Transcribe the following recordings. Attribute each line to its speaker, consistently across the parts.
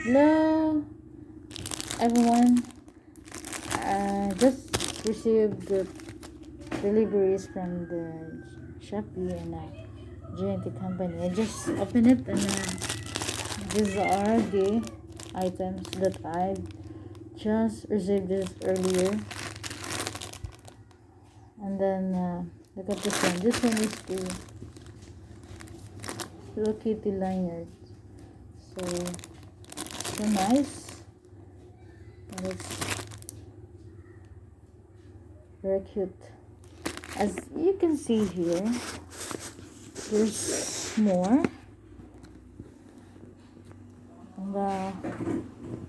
Speaker 1: Hello, everyone. I just received the deliveries from the Shopee and G&T company. I just opened it, and these are the items that I just received this earlier. And then look at this one. This one is the Hello Kitty lanyard. So nice. And it's very cute. As you can see here, there's more. And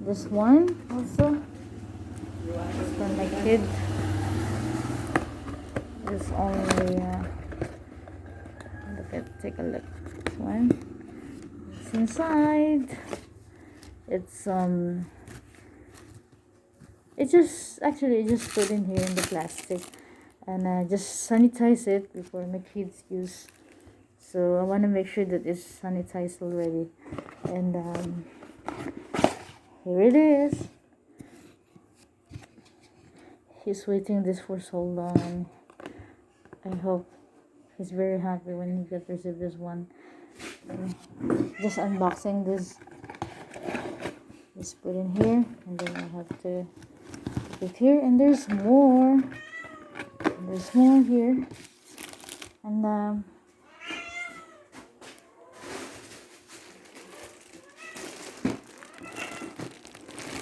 Speaker 1: this one also is for my kid. It's only take a look. This one. It's inside. It just put in here in the plastic, and just sanitize it before my kids use. So I want to make sure that it's sanitized already. And here it is. He's waiting this for so long. I hope he's very happy when he received this one. Just unboxing this. Just put in here, and then I have to put it here. And there's more. There's more here. And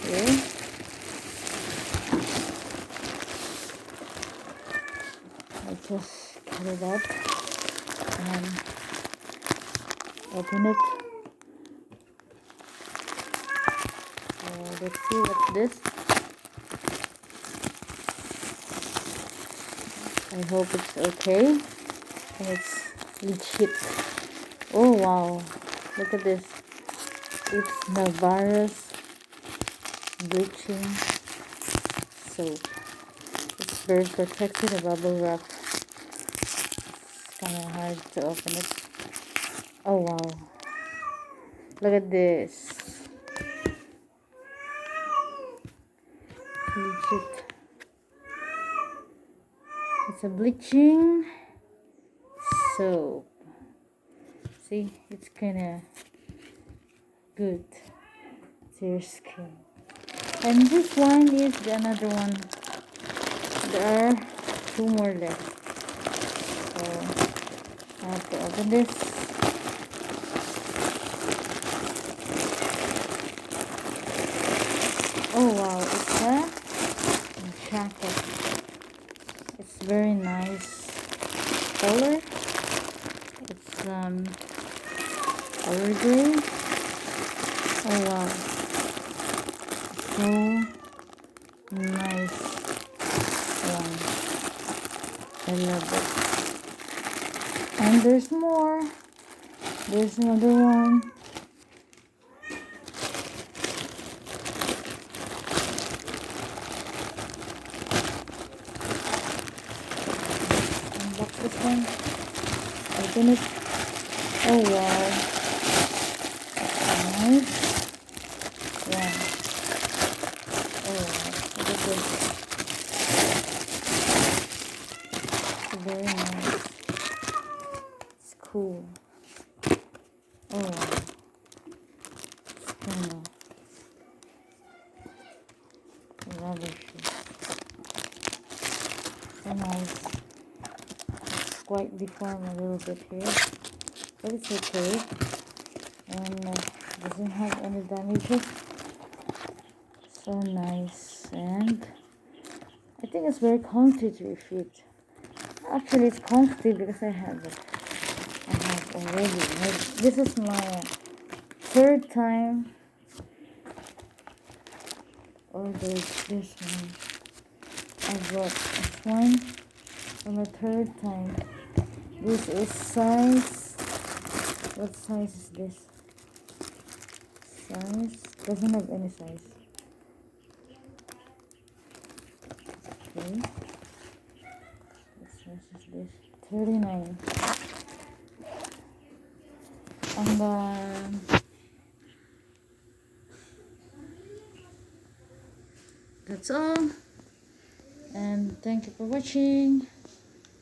Speaker 1: here. I just cut it up and open it. Let's see what's this. I hope it's okay and it's legit. Oh wow, look at this. It's Navarro's bleaching soap. It's very protected, a bubble wrap. It's kind of hard to open it. Oh wow, look at this. Legit. It's a bleaching soap. See, it's kind of good to your skin. And this one is another one. There are two more left. So I have to open this. Oh wow, it's a jacket. It's very nice color. It's color gray. Oh wow, so nice one. I love it. And there's more. There's another one. Unbox this one. Open it. Oh wow. Nice. Yeah. Oh wow. Look at this. It's very nice. It's cool. Oh wow. It's kind of lavish. So nice. It's quite deformed a little bit here, but it's okay. And doesn't have any damages. So nice, and I think it's very comfy to your feet. Actually, it's comfy because I have it. I have already. This is my third time ordered this one. I bought this one for my third time. This is size. What size is this? Size doesn't have any size. Okay. What size is this? 39. And that's all, and thank you for watching.